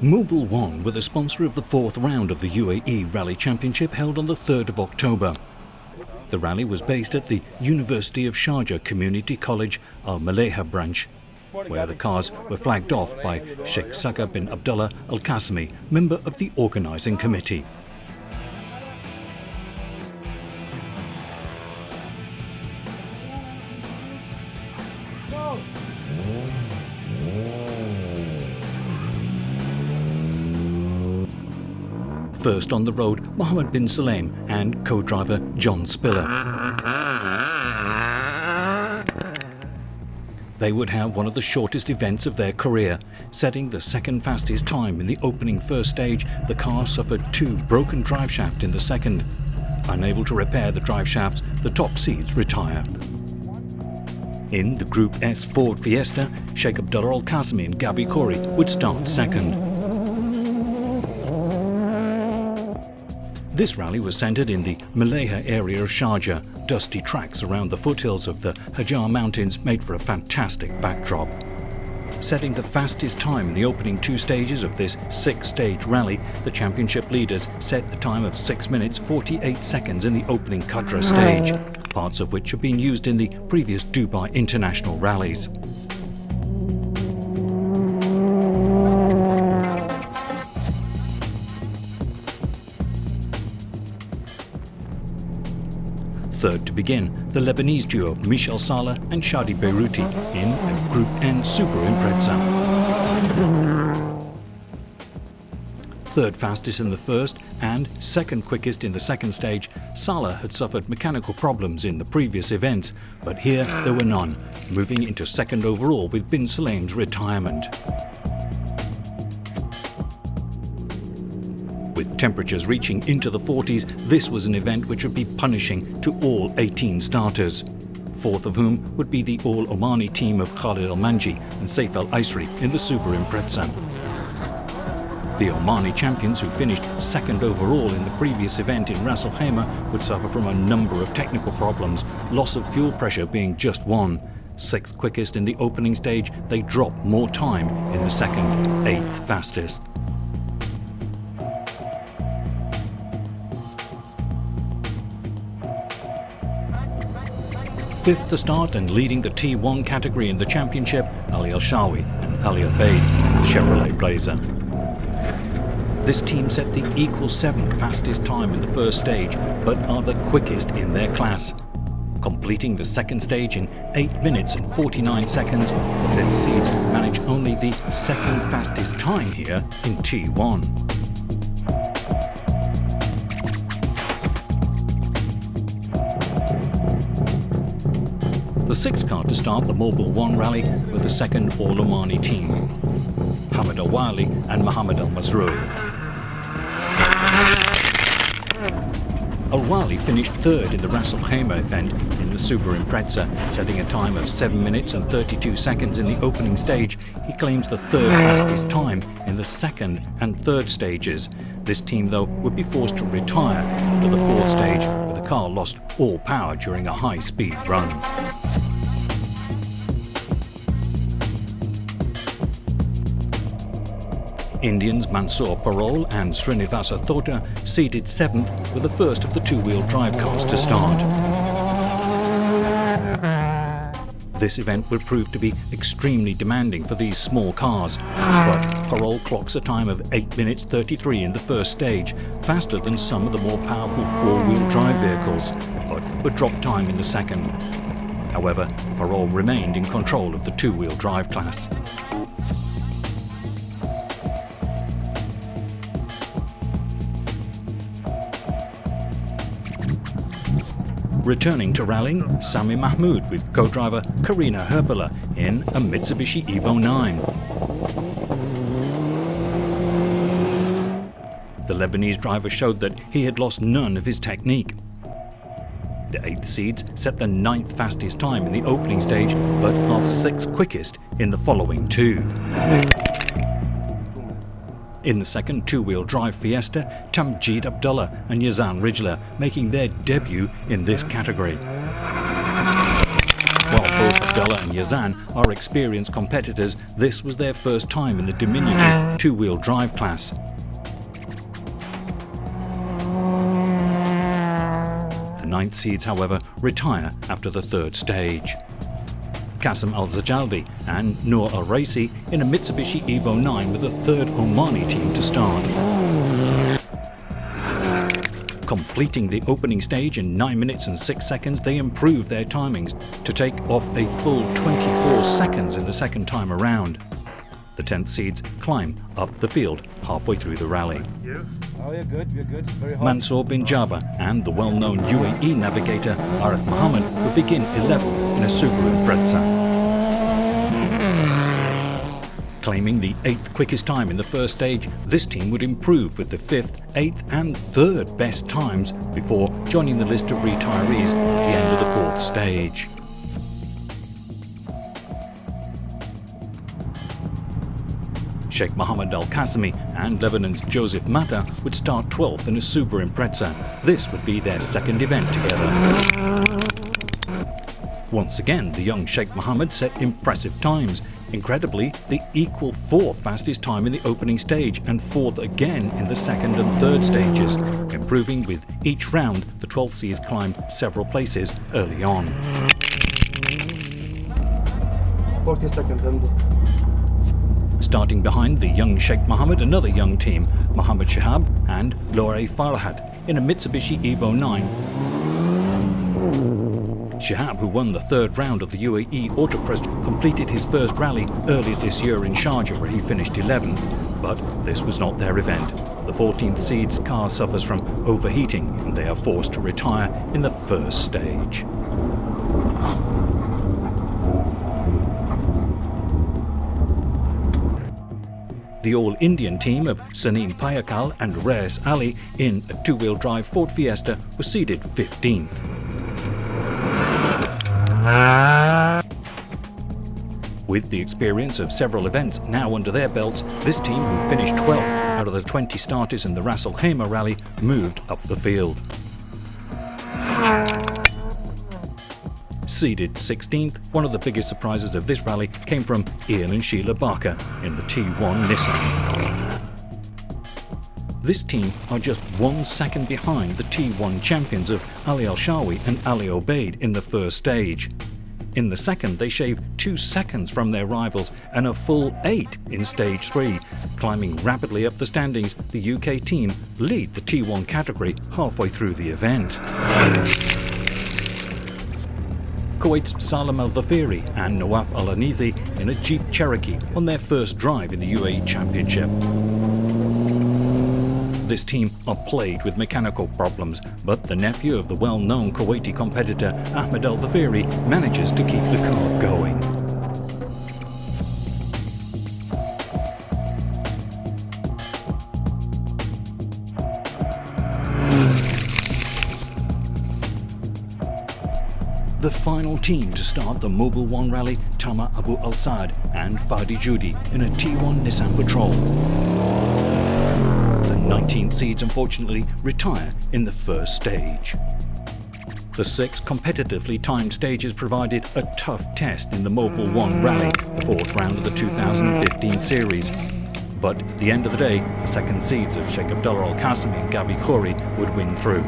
Mobil1 were the sponsor of the fourth round of the UAE Rally Championship held on the 3rd of October. The rally was based at the University of Sharjah Community College Al Maleha branch, where the cars were flagged off by Sheikh Saka bin Abdullah Al Qasimi, member of the organising committee. First on the road, Mohammed bin Salem and co-driver John Spiller. They would have one of the shortest events of their career. Setting the second fastest time in the opening first stage, the car suffered two broken drive shafts in the second. Unable to repair the drive shafts, the top seats retire. In the Group S Ford Fiesta, Sheikh Abdullah Al Qasimi and Gabi Khoury would start second. This rally was centred in the Maleha area of Sharjah. Dusty tracks around the foothills of the Hajar Mountains made for a fantastic backdrop. Setting the fastest time in the opening two stages of this six-stage rally, the championship leaders set a time of 6 minutes 48 seconds in the opening Qadra stage, parts of which have been used in the previous Dubai International rallies. Third to begin, the Lebanese duo of Michel Salah and Shadi Beiruti in a Group N Super Impreza. Third fastest in the first and second quickest in the second stage, Salah had suffered mechanical problems in the previous events, but here there were none, moving into second overall with bin Salem's retirement. With temperatures reaching into the 40s, this was an event which would be punishing to all 18 starters, fourth of whom would be the all-Omani team of Khalid Al-Manji and Saif Al-Aisri in the Super Impreza. The Omani champions, who finished second overall in the previous event in Ras Al Khaimah, would suffer from a number of technical problems, loss of fuel pressure being just one. Sixth quickest in the opening stage, they dropped more time in the second, eighth fastest. Fifth to start and leading the T1 category in the championship, Ali Al-Shawi and Ali Al-Baid, Chevrolet Blazer. This team set the equal seventh fastest time in the first stage, but are the quickest in their class. Completing the second stage in 8 minutes and 49 seconds, the fifth seeds manage only the second fastest time here in T1. The sixth car to start the Mobil1 Rally were the second All-Omani team, Hamid Al-Wali and Mohammed Al-Mazrour. Al-Wali finished third in the Ras Al Khaimah event in the Super Impreza, setting a time of 7 minutes and 32 seconds in the opening stage. He claims the third fastest time in the second and third stages. This team, though, would be forced to retire to the fourth stage, where the car lost all power during a high-speed run. Indians Mansoor Parol and Srinivasa Thota seeded 7th, were the first of the two-wheel drive cars to start. This event would prove to be extremely demanding for these small cars, but Parol clocks a time of 8 minutes 33 in the first stage, faster than some of the more powerful four-wheel drive vehicles, but would drop time in the second. However, Parol remained in control of the two-wheel drive class. Returning to rallying, Sami Mahmood with co-driver Karina Herpela in a Mitsubishi Evo 9. The Lebanese driver showed that he had lost none of his technique. The 8th seeds set the 9th fastest time in the opening stage, but are 6th quickest in the following two. In the second two-wheel drive Fiesta, Tamjid Abdullah and Yazan Rijla making their debut in this category. While both Abdullah and Yazan are experienced competitors. This was their first time in the diminutive two-wheel drive class. The 9th seeds, however, retire after the 3rd stage. Qasim Al-Zajaldi and Noor Al-Raisi in a Mitsubishi Evo 9 with a 3rd Omani team to start. Completing the opening stage in 9 minutes and 6 seconds, they improved their timings to take off a full 24 seconds in the second time around. The 10th seeds climb up the field halfway through the rally. Oh, you're good, you're good. Very hard. Mansour bin Jabba and the well-known UAE navigator Arif Mohammed would begin 11th in a Subaru Impreza. Claiming the 8th quickest time in the first stage, this team would improve with the 5th, 8th and 3rd best times before joining the list of retirees at the end of the 4th stage. Sheikh Mohammed Al-Qasimi and Lebanon's Joseph Mata would start 12th in a Subaru Impreza. This would be their 2nd event together. Once again, the young Sheikh Mohammed set impressive times. Incredibly, the equal 4th fastest time in the opening stage and 4th again in the 2nd and 3rd stages. Improving with each round, the 12th seeds climbed several places early on. 40 seconds. Starting behind the young Sheikh Mohammed, another young team, Mohammed Shihab and Laure Farhat in a Mitsubishi Evo 9. Shihab, who won the 3rd round of the UAE Autocross, completed his first rally earlier this year in Sharjah, where he finished 11th. But this was not their event. The 14th seed's car suffers from overheating and they are forced to retire in the 1st stage. The all-Indian team of Saneem Payakal and Reis Ali in a two-wheel drive Ford Fiesta was seeded 15th. With the experience of several events now under their belts, this team, who finished 12th out of the 20 starters in the Ras Al Khaimah rally, moved up the field. Seeded 16th, one of the biggest surprises of this rally came from Ian and Sheila Barker in the T1 Nissan. This team are just 1 second behind the T1 champions of Ali Al-Shawi and Ali Obaid in the 1st stage. In the 2nd, they shave 2 seconds from their rivals and a full 8 in stage 3. Climbing rapidly up the standings, the UK team lead the T1 category halfway through the event. Kuwait's Salam Al-Dhafiri and Nawaf Al-Anithi in a Jeep Cherokee on their first drive in the UAE Championship. This team are plagued with mechanical problems, but the nephew of the well-known Kuwaiti competitor Ahmed Al-Dhafiri manages to keep the car going. The final team to start the Mobil1 Rally, Tama Abu Al-Saad and Fadi Judi in a T1 Nissan Patrol. The 19th seeds unfortunately retire in the 1st stage. The 6 competitively timed stages provided a tough test in the Mobil1 Rally, the 4th round of the 2015 series. But at the end of the day, the 2nd seeds of Sheikh Abdullah Al-Qasimi and Gabi Khoury would win through,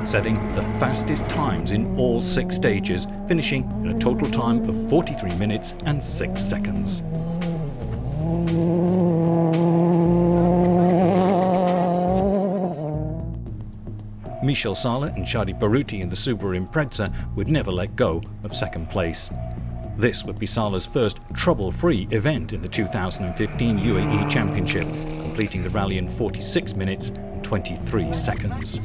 setting the fastest times in all 6 stages, finishing in a total time of 43 minutes and 6 seconds. Michel Sala and Shadi Baruti in the Subaru Impreza would never let go of 2nd place. This would be Sala's first trouble-free event in the 2015 UAE Championship, completing the rally in 46 minutes and 23 seconds.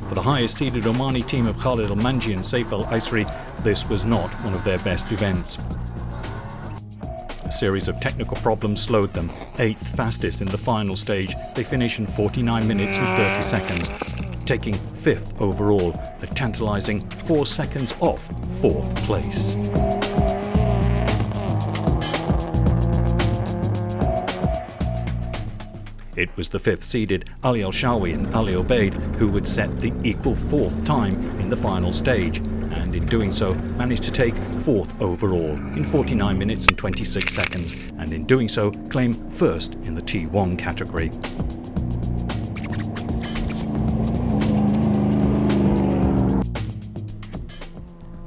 For the highest-seeded Omani team of Khalid Al-Manji and Saif Al-Aisri, this was not one of their best events. A series of technical problems slowed them. 8th fastest in the final stage, they finish in 49 minutes and 30 seconds, taking 5th overall, a tantalizing 4 seconds off 4th place. It was the fifth-seeded Ali Al-Shawi and Ali Obaid who would set the equal fourth time in the final stage, and in doing so managed to take fourth overall in 49 minutes and 26 seconds, and in doing so claim first in the T1 category.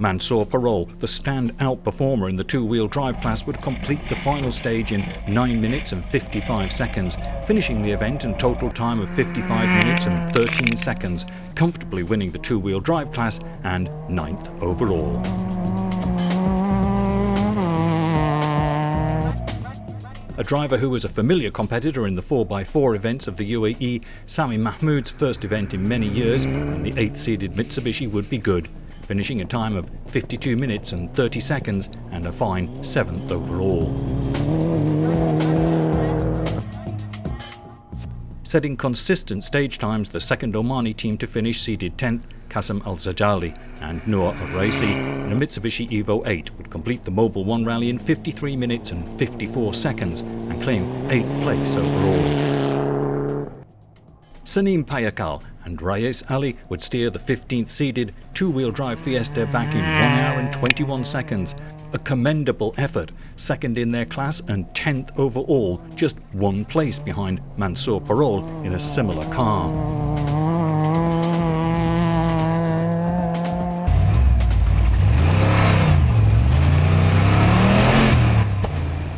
Mansour Parol, the standout performer in the two-wheel drive class, would complete the final stage in 9 minutes and 55 seconds, finishing the event in total time of 55 minutes and 13 seconds, comfortably winning the two-wheel drive class and 9th overall. A driver who was a familiar competitor in the 4x4 events of the UAE, Sami Mahmoud's first event in many years, and the 8th-seeded Mitsubishi would be good, finishing a time of 52 minutes and 30 seconds and a fine 7th overall. Setting consistent stage times, the second Omani team to finish seeded 10th, Qasim Al-Zajali and Noor Al-Raisi in a Mitsubishi Evo 8 would complete the Mobil1 Rally in 53 minutes and 54 seconds and claim 8th place overall. Sanim Payakal and Rayes Ali would steer the 15th-seeded two-wheel drive Fiesta back in 1 hour and 21 seconds. A commendable effort, second in their class and 10th overall, just 1 place behind Mansour Parol in a similar car.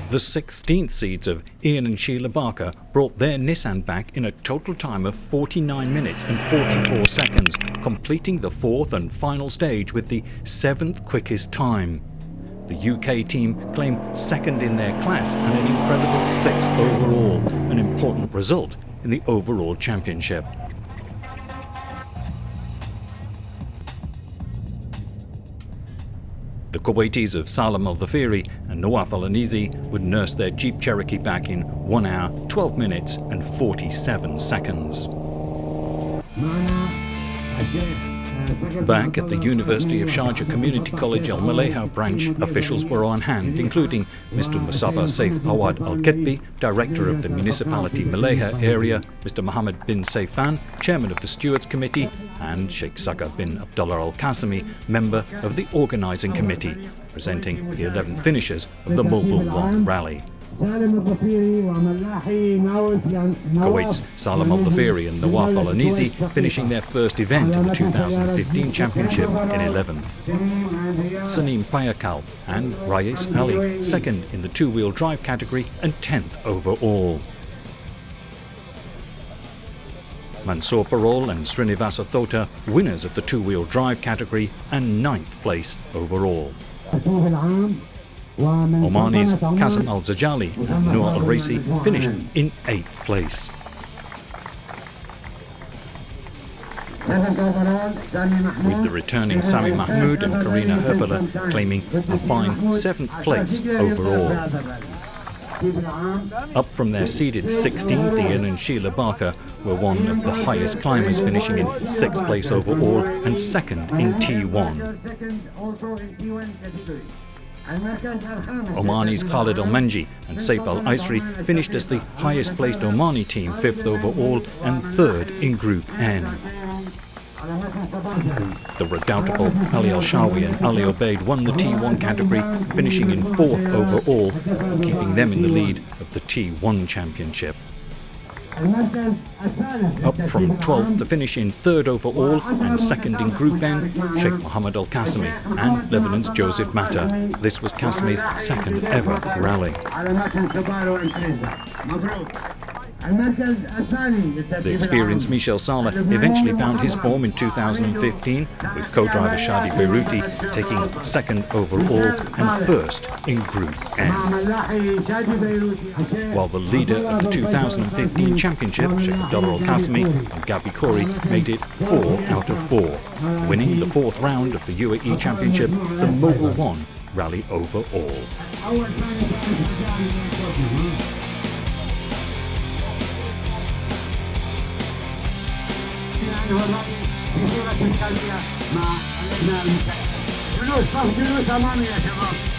The 16th seeds of Ian and Sheila Barker brought their Nissan back in a total time of 49 minutes and 44 seconds, completing the 4th and final stage with the 7th quickest time. The UK team claimed 2nd in their class and an incredible 6th overall, an important result in the overall championship. The Kuwaitis of Salam Al-Dhafiri and Nawaf Al-Anizi would nurse their Jeep Cherokee back in 1 hour, 12 minutes and 47 seconds. Back at the University of Sharjah Community College Al Malayha branch, officials were on hand, including Mr. Musaba Saif Awad Al-Ketbi, Director of the Municipality Malayha area, Mr. Mohammed bin Saifan, Chairman of the Stewards Committee, and Sheikh Saga bin Abdullah Al-Qasimi, member of the Organising Committee, presenting the 11th finishers of the Mobil1 Rally. Kuwait's Salam Al-Dhafiri and Nawaf Al-Anizi finishing their first event in the 2015 championship in 11th. Sanim Payakal and Rayes Ali second in the two-wheel drive category and 10th overall. Mansour Parol and Srinivasa Thota winners of the two-wheel drive category and 9th place overall. Omani's Qasim Al-Zajali and Noor Al-Raisi finished in 8th place. With the returning Sami Mahmoud and Karina Herbala claiming a fine 7th place overall. Up from their seeded 16th, Ian and Sheila Barker were one of the highest climbers, finishing in 6th place overall and 2nd in T1. Omani's Khalid Al-Manji and Saif Al-Aisri finished as the highest placed Omani team, 5th overall and 3rd in Group N. The redoubtable Ali Al-Shawi and Ali Obaid won the T1 category, finishing in 4th overall, keeping them in the lead of the T1 championship. Up from 12th to finish in 3rd overall and 2nd in Group N, Sheikh Mohammed Al-Qasimi and Lebanon's Joseph Mata. This was Qasimi's 2nd ever rally. The experienced Michel Saleh eventually found his form in 2015, with co-driver Shadi Beiruti taking 2nd overall and 1st in Group N. While the leader of the 2015 championship, Sheikh Abdullah Al-Qasimi and Gabi Khori, made it 4 out of 4, winning the 4th round of the UAE Championship, the Mobil1 Rally overall. بصورة سلبية مع الأبناء المساعدين. جلوس أمامي يا شباب.